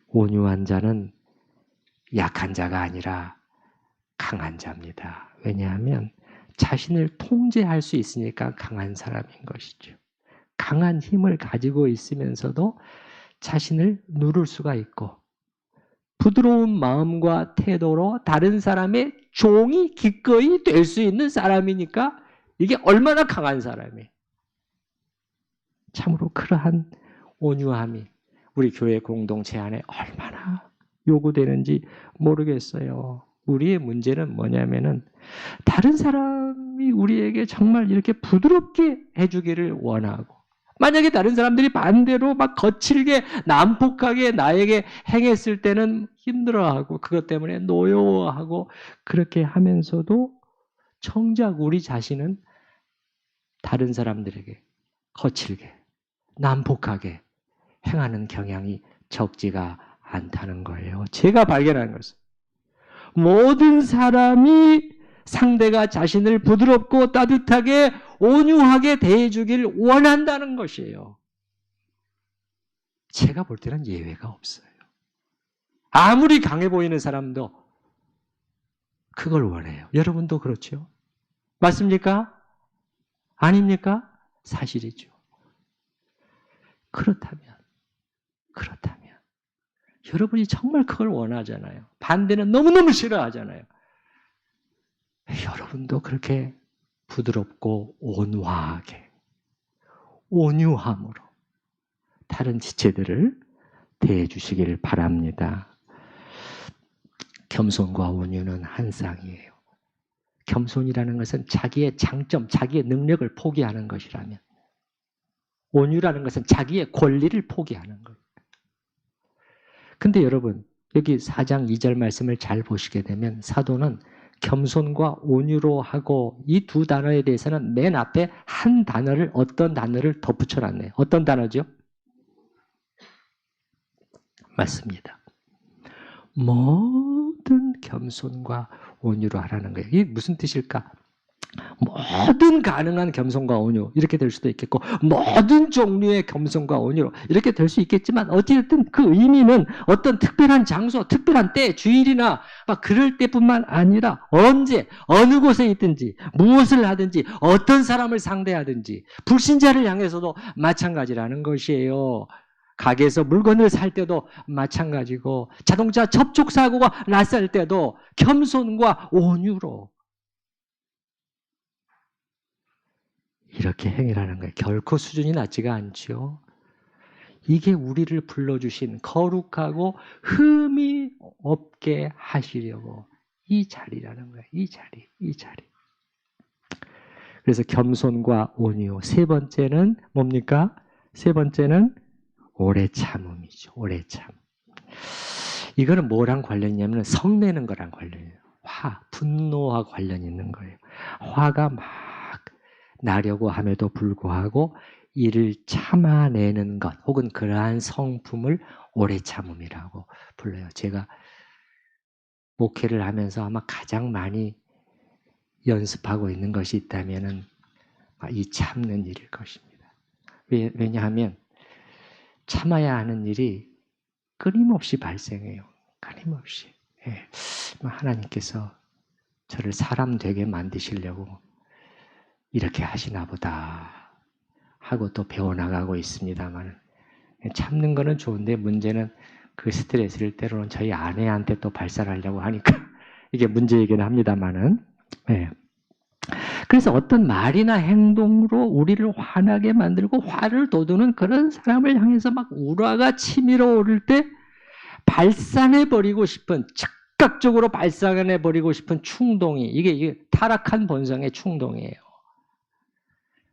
온유한 자는 약한 자가 아니라 강한 자입니다. 왜냐하면 자신을 통제할 수 있으니까 강한 사람인 것이죠. 강한 힘을 가지고 있으면서도 자신을 누를 수가 있고, 부드러운 마음과 태도로 다른 사람의 종이 기꺼이 될 수 있는 사람이니까 이게 얼마나 강한 사람이에요. 참으로 그러한 온유함이 우리 교회 공동체 안에 얼마나 요구되는지 모르겠어요. 우리의 문제는 뭐냐면은 다른 사람이 우리에게 정말 이렇게 부드럽게 해주기를 원하고 만약에 다른 사람들이 반대로 막 거칠게 난폭하게 나에게 행했을 때는 힘들어하고 그것 때문에 노여워하고 그렇게 하면서도 정작 우리 자신은 다른 사람들에게 거칠게 난폭하게 행하는 경향이 적지가 않다는 거예요. 제가 발견한 것은 모든 사람이 상대가 자신을 부드럽고 따뜻하게 온유하게 대해주길 원한다는 것이에요. 제가 볼 때는 예외가 없어요. 아무리 강해 보이는 사람도 그걸 원해요. 여러분도 그렇죠? 맞습니까? 아닙니까? 사실이죠. 그렇다면 여러분이 정말 그걸 원하잖아요. 반대는 너무너무 싫어하잖아요. 여러분도 그렇게 부드럽고 온화하게 온유함으로 다른 지체들을 대해 주시기를 바랍니다. 겸손과 온유는 한 쌍이에요. 겸손이라는 것은 자기의 장점, 자기의 능력을 포기하는 것이라면 온유라는 것은 자기의 권리를 포기하는 거예요. 근데 여러분 여기 4장 2절 말씀을 잘 보시게 되면 사도는 겸손과 온유로 하고 이 두 단어에 대해서는 맨 앞에 한 단어를 어떤 단어를 덧붙여놨네요. 어떤 단어죠? 맞습니다. 모든 겸손과 온유로 하라는 거예요. 이게 무슨 뜻일까? 모든 가능한 겸손과 온유 이렇게 될 수도 있겠고 모든 종류의 겸손과 온유로 이렇게 될 수 있겠지만 어찌됐든 그 의미는 어떤 특별한 장소, 특별한 때, 주일이나 막 그럴 때뿐만 아니라 언제, 어느 곳에 있든지 무엇을 하든지 어떤 사람을 상대하든지 불신자를 향해서도 마찬가지라는 것이에요. 가게에서 물건을 살 때도 마찬가지고 자동차 접촉 사고가 났을 때도 겸손과 온유로 이렇게 행위라는 거예요. 결코 수준이 낮지가 않죠. 이게 우리를 불러주신 거룩하고 흠이 없게 하시려고 이 자리라는 거예요. 이 자리. 그래서 겸손과 온유. 세 번째는 뭡니까? 세 번째는 오래 참음이죠. 오래 참. 이거는 뭐랑 관련이 있냐면 성내는 거랑 관련이에요. 분노와 관련이 있는 거예요. 화가 막 나려고 함에도 불구하고 이를 참아내는 것 혹은 그러한 성품을 오래 참음이라고 불러요. 제가 목회를 하면서 아마 가장 많이 연습하고 있는 것이 있다면 이 참는 일일 것입니다. 왜냐하면 참아야 하는 일이 끊임없이 발생해요. 끊임없이. 예. 하나님께서 저를 사람 되게 만드시려고 이렇게 하시나 보다 하고 또 배워나가고 있습니다만 참는 거는 좋은데 문제는 그 스트레스를 때로는 저희 아내한테 또 발산하려고 하니까 이게 문제이긴 합니다만은 네. 그래서 어떤 말이나 행동으로 우리를 화나게 만들고 화를 돋우는 그런 사람을 향해서 막 우라가 치밀어 오를 때 발산해버리고 싶은 즉각적으로 발산해버리고 싶은 충동이 이게 타락한 본성의 충동이에요.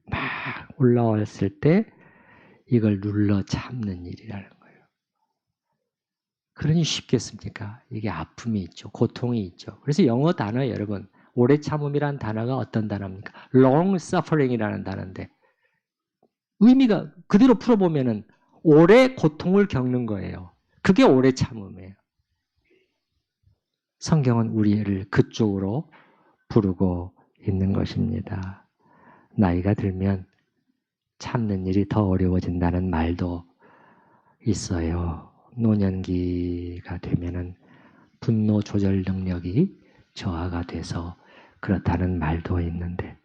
막 올라왔을 때 이걸 눌러 참는 일이라는 거예요. 그러니 쉽겠습니까? 이게 아픔이 있죠. 고통이 있죠. 그래서 영어 단어 여러분 오래 참음이라는 단어가 어떤 단어입니까? long suffering이라는 단어인데 의미가 그대로 풀어보면은 오래 고통을 겪는 거예요. 그게 오래 참음이에요. 성경은 우리를 그쪽으로 부르고 있는 것입니다. 나이가 들면 참는 일이 더 어려워진다는 말도 있어요. 노년기가 되면은 분노 조절 능력이 저하가 돼서 그렇다는 말도 있는데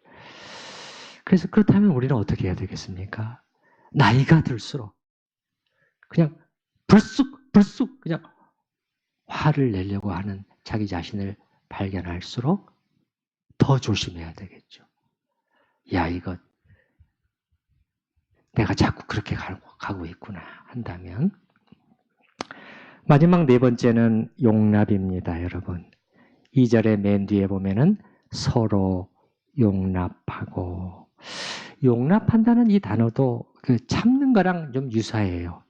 그래서 그렇다면 우리는 어떻게 해야 되겠습니까? 나이가 들수록 그냥 불쑥 그냥 화를 내려고 하는 자기 자신을 발견할수록 더 조심해야 되겠죠. 야, 이거 내가 자꾸 그렇게 가고 있구나 한다면 마지막 네 번째는 용납입니다, 여러분. 2절의 맨 뒤에 보면은 서로 용납하고 용납한다는 이 단어도 그 참는 거랑 좀 유사해요.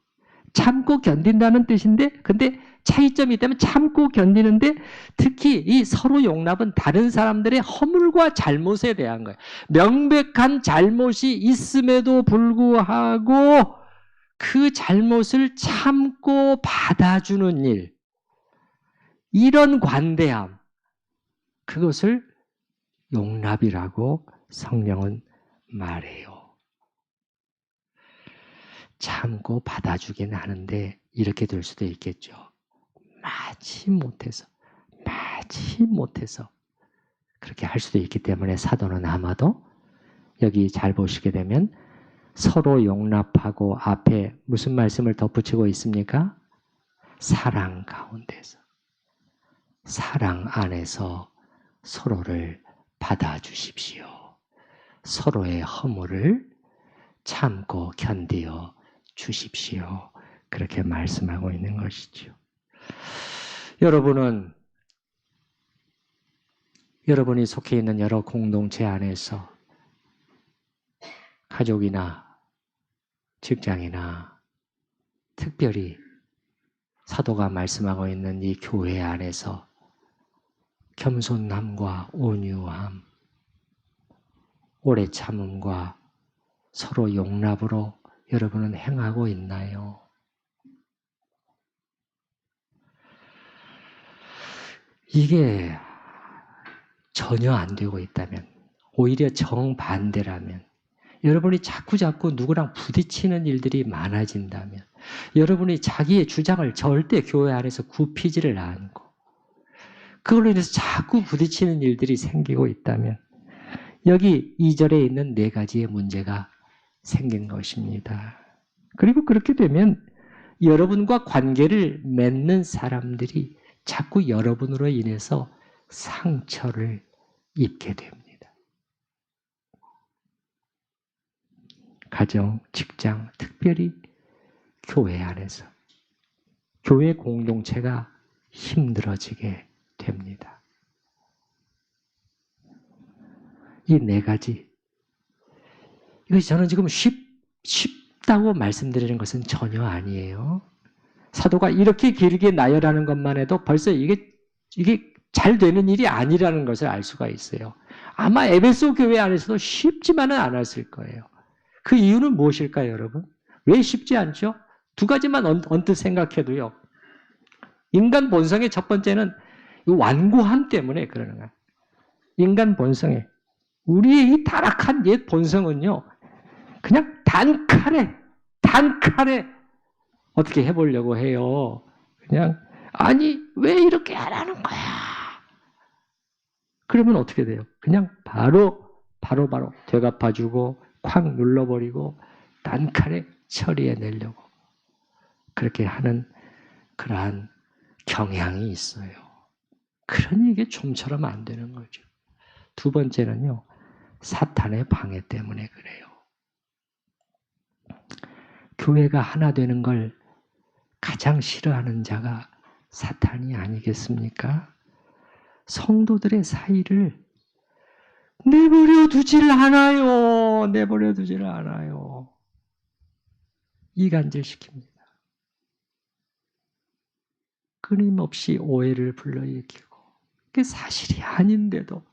참고 견딘다는 뜻인데, 근데 차이점이 있다면 참고 견디는데 특히 이 서로 용납은 다른 사람들의 허물과 잘못에 대한 거예요. 명백한 잘못이 있음에도 불구하고 그 잘못을 참고 받아주는 일, 이런 관대함, 그것을 용납이라고 성령은 말해요. 참고 받아주긴 하는데 이렇게 될 수도 있겠죠. 마치 못해서 그렇게 할 수도 있기 때문에 사도는 아마도 여기 잘 보시게 되면 서로 용납하고 앞에 무슨 말씀을 덧붙이고 있습니까? 사랑 가운데서, 사랑 안에서 서로를 받아주십시오. 서로의 허물을 참고 견디어 주십시오. 그렇게 말씀하고 있는 것이죠. 여러분이 속해 있는 여러 공동체 안에서 가족이나 직장이나 특별히 사도가 말씀하고 있는 이 교회 안에서 겸손함과 온유함, 오래 참음과 서로 용납으로 여러분은 행하고 있나요? 이게 전혀 안 되고 있다면, 오히려 정반대라면, 여러분이 자꾸 누구랑 부딪히는 일들이 많아진다면, 여러분이 자기의 주장을 절대 교회 안에서 굽히지를 않고 그걸로 인해서 자꾸 부딪히는 일들이 생기고 있다면 여기 2절에 있는 4가지의 문제가 생긴 것입니다. 그리고 그렇게 되면 여러분과 관계를 맺는 사람들이 자꾸 여러분으로 인해서 상처를 입게 됩니다. 가정, 직장, 특별히 교회 안에서 교회 공동체가 힘들어지게 됩니다. 이 4가지. 이것이 저는 지금 쉽다고 말씀드리는 것은 전혀 아니에요. 사도가 이렇게 길게 나열하는 것만 해도 벌써 이게 잘 되는 일이 아니라는 것을 알 수가 있어요. 아마 에베소 교회 안에서도 쉽지만은 않았을 거예요. 그 이유는 무엇일까요, 여러분? 왜 쉽지 않죠? 2가지만 언뜻 생각해도요. 인간 본성의 첫 번째는 완고함 때문에 그러는 거예요. 인간 본성에. 우리의 이 타락한 옛 본성은요, 그냥 단칼에 어떻게 해보려고 해요. 그냥, 아니, 왜 이렇게 하라는 거야? 그러면 어떻게 돼요? 그냥 바로 되갚아주고, 콱 눌러버리고, 단칼에 처리해내려고. 그렇게 하는 그러한 경향이 있어요. 그러니 이게 좀처럼 안 되는 거죠. 2번째는요, 사탄의 방해 때문에 그래요. 교회가 하나 되는 걸 가장 싫어하는 자가 사탄이 아니겠습니까? 성도들의 사이를 내버려 두질 않아요. 이간질시킵니다. 끊임없이 오해를 불러일으키고 그게 사실이 아닌데도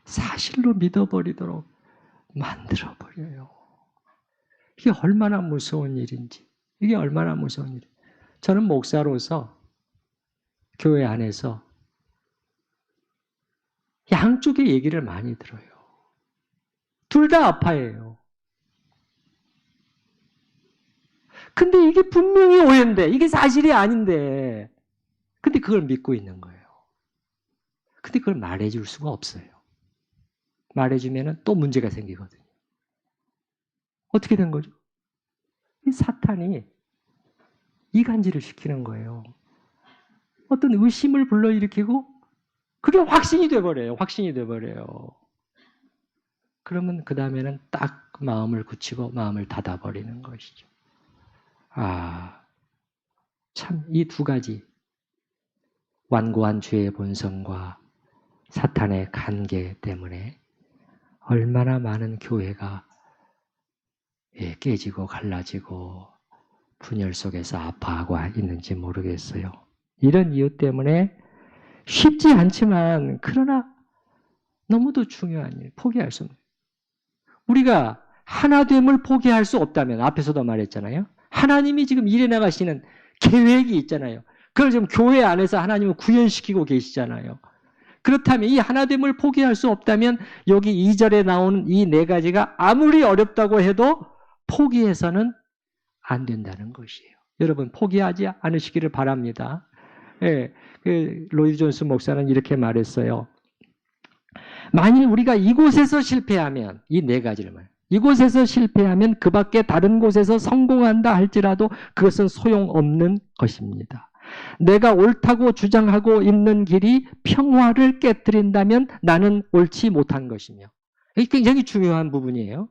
사실로 믿어버리도록 만들어버려요. 이게 얼마나 무서운 일인지. 저는 목사로서 교회 안에서 양쪽의 얘기를 많이 들어요. 둘 다 아파해요. 근데 이게 분명히 오해인데, 이게 사실이 아닌데, 근데 그걸 믿고 있는 거예요. 근데 그걸 말해줄 수가 없어요. 말해주면 또 문제가 생기거든요. 어떻게 된 거죠? 이 사탄이 이간질을 시키는 거예요. 어떤 의심을 불러일으키고 그게 확신이 돼버려요. 그러면 그 다음에는 딱 마음을 굳히고 마음을 닫아버리는 것이죠. 참 이 2가지 완고한 죄의 본성과 사탄의 관계 때문에 얼마나 많은 교회가 깨지고 갈라지고 분열 속에서 아파하고 있는지 모르겠어요. 이런 이유 때문에 쉽지 않지만 그러나 너무도 중요한 일, 포기할 수 없는. 우리가 하나됨을 포기할 수 없다면 앞에서도 말했잖아요. 하나님이 지금 일해 나가시는 계획이 있잖아요. 그걸 지금 교회 안에서 하나님을 구현시키고 계시잖아요. 그렇다면 이 하나됨을 포기할 수 없다면 여기 2절에 나오는 이 네 가지가 아무리 어렵다고 해도 포기해서는 안 된다는 것이에요. 여러분 포기하지 않으시기를 바랍니다. 예, 로이드 존스 목사는 이렇게 말했어요. 만일 우리가 이곳에서 실패하면 이 네 가지를 말. 이곳에서 실패하면 그 밖에 다른 곳에서 성공한다 할지라도 그것은 소용없는 것입니다. 내가 옳다고 주장하고 있는 길이 평화를 깨뜨린다면 나는 옳지 못한 것이며. 이게 굉장히 중요한 부분이에요.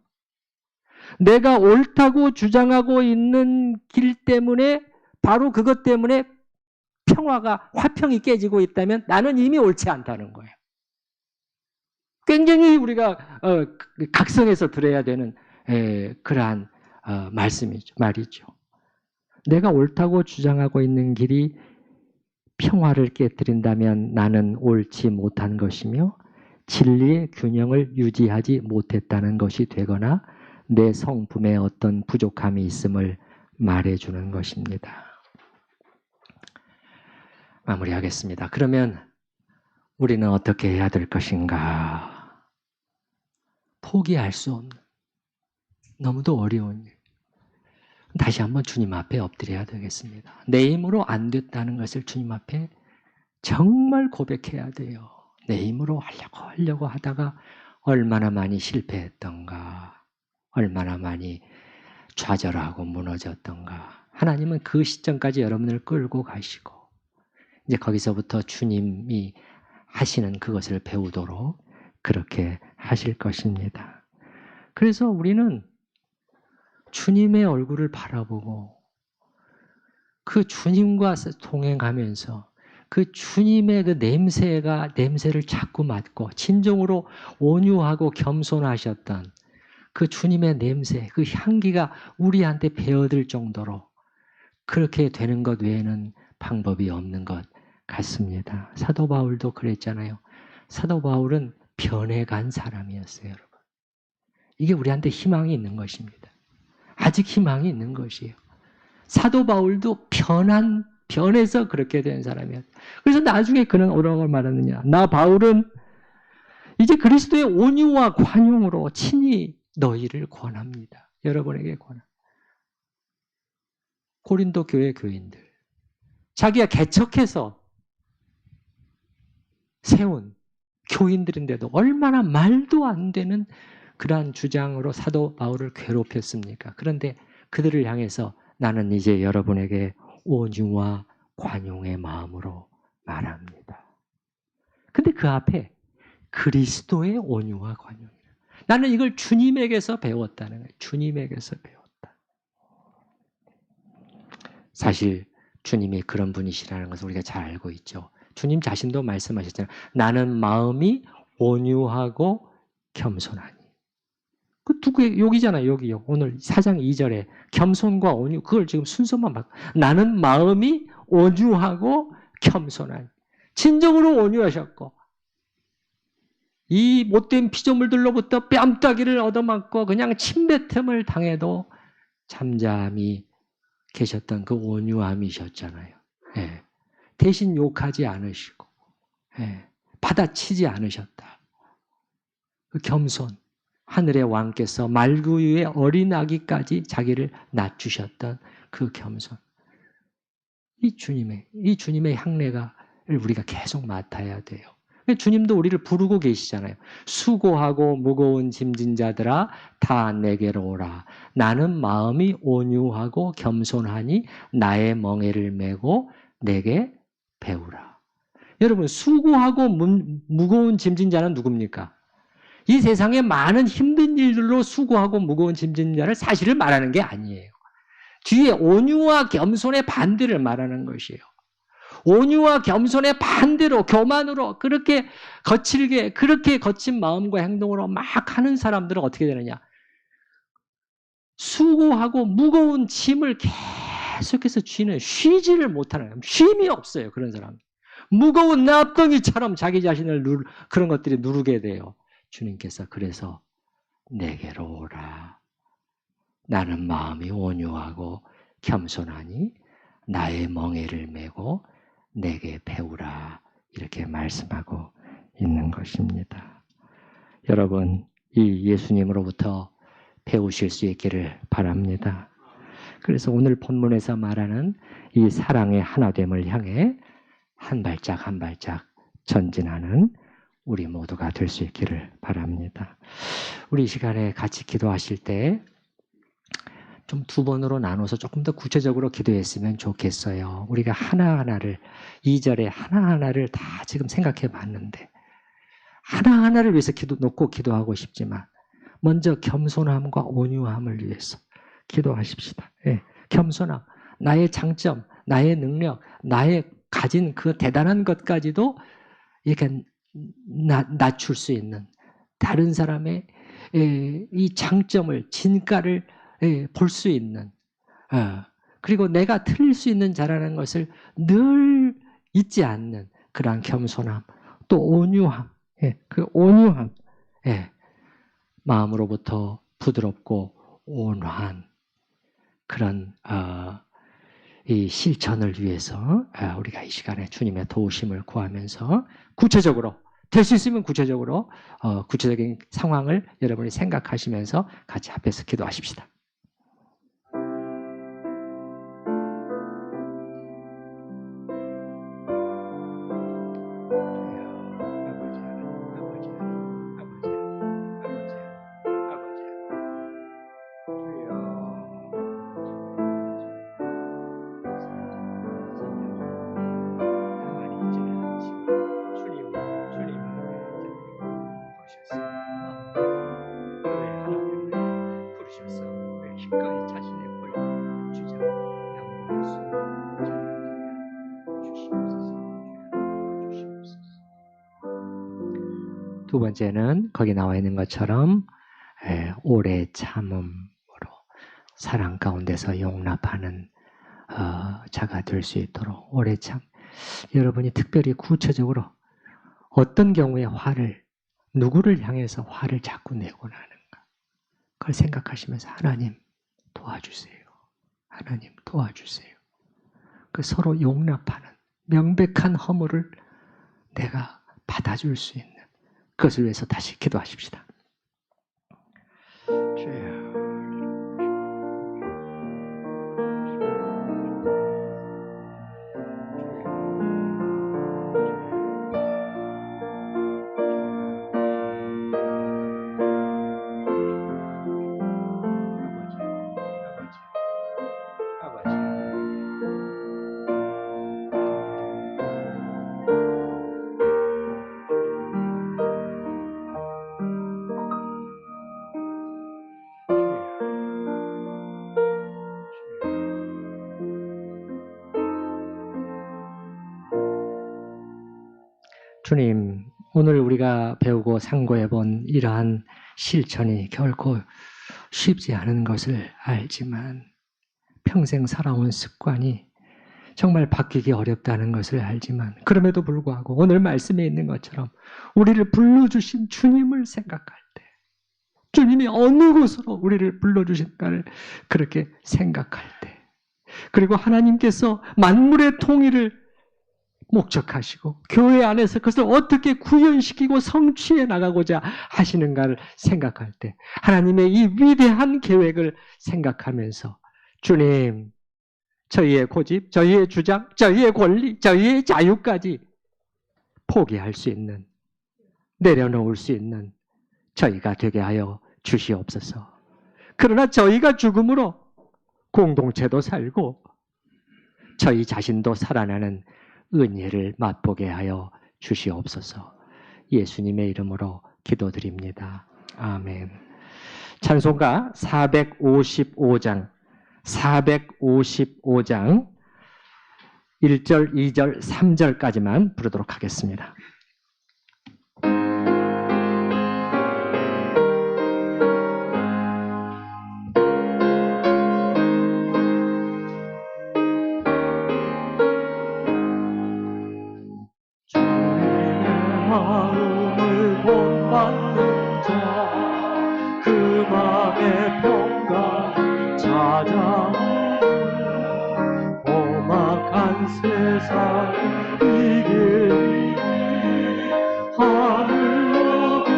내가 옳다고 주장하고 있는 길 때문에 바로 그것 때문에 화평이 깨지고 있다면 나는 이미 옳지 않다는 거예요. 굉장히 우리가 각성해서 들어야 되는 그러한 말이죠. 내가 옳다고 주장하고 있는 길이 평화를 깨뜨린다면 나는 옳지 못한 것이며 진리의 균형을 유지하지 못했다는 것이 되거나 내 성품에 어떤 부족함이 있음을 말해주는 것입니다. 마무리하겠습니다. 그러면 우리는 어떻게 해야 될 것인가? 포기할 수 없는 너무도 어려운 일. 다시 한번 주님 앞에 엎드려야 되겠습니다. 내 힘으로 안 됐다는 것을 주님 앞에 정말 고백해야 돼요. 내 힘으로 하려고 하다가 얼마나 많이 실패했던가, 얼마나 많이 좌절하고 무너졌던가. 하나님은 그 시점까지 여러분을 끌고 가시고 이제 거기서부터 주님이 하시는 그것을 배우도록 그렇게 하실 것입니다. 그래서 우리는 주님의 얼굴을 바라보고 그 주님과 동행하면서 그 주님의 그 냄새를 자꾸 맡고 진정으로 온유하고 겸손하셨던 그 주님의 냄새, 그 향기가 우리한테 배어들 정도로 그렇게 되는 것 외에는 방법이 없는 것 같습니다. 사도 바울도 그랬잖아요. 사도 바울은 변해간 사람이었어요, 여러분. 이게 우리한테 희망이 있는 것입니다. 아직 희망이 있는 것이에요. 사도 바울도 변해서 그렇게 된 사람이었어요. 그래서 나중에 그는 뭐라고 말하느냐. 나 바울은 이제 그리스도의 온유와 관용으로 친히 너희를 권합니다. 여러분에게 권합니다. 고린도 교회 교인들. 자기가 개척해서 세운 교인들인데도 얼마나 말도 안 되는 그러한 주장으로 사도 바울을 괴롭혔습니까? 그런데 그들을 향해서 나는 이제 여러분에게 온유와 관용의 마음으로 말합니다. 근데 그 앞에 그리스도의 온유와 관용이라. 나는 이걸 주님에게서 배웠다는 거예요. 주님에게서 배웠다. 사실 주님이 그런 분이시라는 것을 우리가 잘 알고 있죠. 주님 자신도 말씀하셨잖아요. 나는 마음이 온유하고 겸손하니. 그 여기잖아요. 여기요. 오늘 4장 2절에 겸손과 온유 그걸 지금 순서만 막 나는 마음이 온유하고 겸손하니. 진정으로 온유하셨고 이 못된 피조물들로부터 뺨따기를 얻어맞고 그냥 침뱉음을 당해도 잠잠히 계셨던 그 온유함이셨잖아요. 예. 대신 욕하지 않으시고 받아치지 않으셨다. 그 겸손, 하늘의 왕께서 말구유의 어린 아기까지 자기를 낮추셨던 그 겸손. 이 주님의 향례가 우리가 계속 맡아야 돼요. 주님도 우리를 부르고 계시잖아요. 수고하고 무거운 짐진 자들아 다 내게로 오라. 나는 마음이 온유하고 겸손하니 나의 멍에를 메고 내게 배우라. 여러분 수고하고 무거운 짐진 자는 누굽니까? 이 세상에 많은 힘든 일들로 수고하고 무거운 짐진 자를 사실을 말하는 게 아니에요. 뒤에 온유와 겸손의 반대를 말하는 것이에요. 온유와 겸손의 반대로 교만으로 그렇게 거칠게 그렇게 거친 마음과 행동으로 막 하는 사람들은 어떻게 되느냐? 수고하고 무거운 짐을 계속해서 쥐는 쉬지를 못하는, 쉼이 없어요. 그런 사람. 무거운 납덩이처럼 자기 자신을 그런 것들이 누르게 돼요. 주님께서 그래서 내게로 오라. 나는 마음이 온유하고 겸손하니 나의 멍에를 메고 내게 배우라. 이렇게 말씀하고 있는 것입니다. 여러분, 이 예수님으로부터 배우실 수 있기를 바랍니다. 그래서 오늘 본문에서 말하는 이 사랑의 하나됨을 향해 한 발짝 한 발짝 전진하는 우리 모두가 될 수 있기를 바랍니다. 우리 이 시간에 같이 기도하실 때 좀 두 번으로 나눠서 조금 더 구체적으로 기도했으면 좋겠어요. 우리가 하나하나를 2절에 하나하나를 다 지금 생각해 봤는데 하나하나를 위해서 놓고 기도하고 싶지만 먼저 겸손함과 온유함을 위해서 기도하십시다. 예, 겸손함, 나의 장점, 나의 능력, 나의 가진 그 대단한 것까지도 이렇게 낮출 수 있는 다른 사람의 이 장점을, 진가를 볼 수 있는, 그리고 내가 틀릴 수 있는 자라는 것을 늘 잊지 않는 그러한 겸손함, 또 온유함, 그 온유함, 마음으로부터 부드럽고 온화한 그런 이 실천을 위해서 우리가 이 시간에 주님의 도우심을 구하면서 구체적으로 될 수 있으면 구체적으로 구체적인 상황을 여러분이 생각하시면서 같이 앞에서 기도하십시다. 두 번째는 거기 나와 있는 것처럼 오래 참음으로 사랑 가운데서 용납하는 자가 될 수 있도록 오래 참. 여러분이 특별히 구체적으로 어떤 경우에 누구를 향해서 화를 자꾸 내곤 하는가, 그걸 생각하시면서 하나님 도와주세요. 하나님 도와주세요. 그 서로 용납하는 명백한 허물을 내가 받아줄 수 있는 그것을 위해서 다시 기도하십시다. 주여. 주님, 오늘 우리가 배우고 상고해본 이러한 실천이 결코 쉽지 않은 것을 알지만 평생 살아온 습관이 정말 바뀌기 어렵다는 것을 알지만 그럼에도 불구하고 오늘 말씀에 있는 것처럼 우리를 불러주신 주님을 생각할 때 주님이 어느 곳으로 우리를 불러주신가를 그렇게 생각할 때 그리고 하나님께서 만물의 통일을 목적하시고 교회 안에서 그것을 어떻게 구현시키고 성취해 나가고자 하시는가를 생각할 때 하나님의 이 위대한 계획을 생각하면서 주님, 저희의 고집, 저희의 주장, 저희의 권리, 저희의 자유까지 포기할 수 있는, 내려놓을 수 있는 저희가 되게 하여 주시옵소서. 그러나 저희가 죽음으로 공동체도 살고 저희 자신도 살아나는 은혜를 맛보게 하여 주시옵소서. 예수님의 이름으로 기도드립니다. 아멘. 찬송가 455장 1절, 2절, 3절까지만 부르도록 하겠습니다. 세상 이길 하늘로부터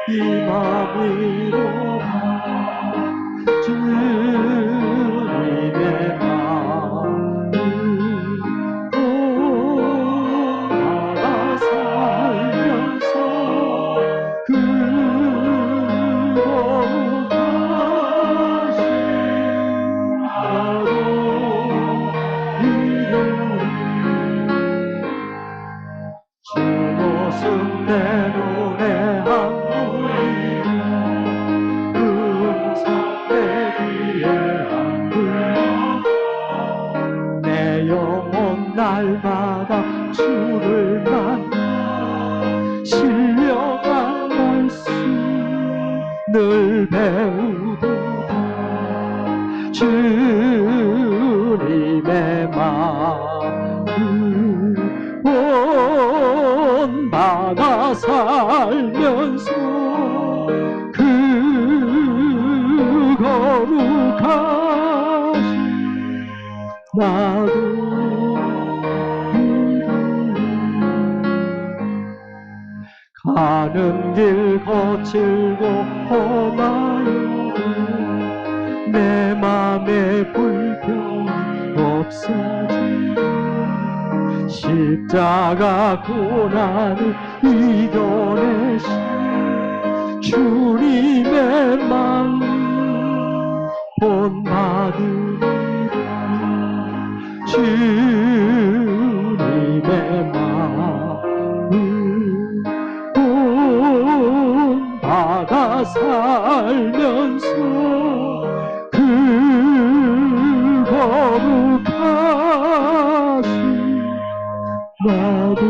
이 맘이로다 주님의 마음을 본받아 살면서 그거룩하신 나도 이루리 주 모습 내 눈에 한 보이네 그 음성 내 귀에 안 들려 내 영혼 날마다 주를 만나 신령한 말씀 늘 배우도다 주님의 마음을 본받아 살면서 그 거룩하신 나도 가는 길 거칠고 험하여도 내 맘에 불평이 없어지고 십자가 고난을 이겨내신 주님의 마음 본받으리라 주님의 마음을 본받아 살면서 그 거룩하신 나도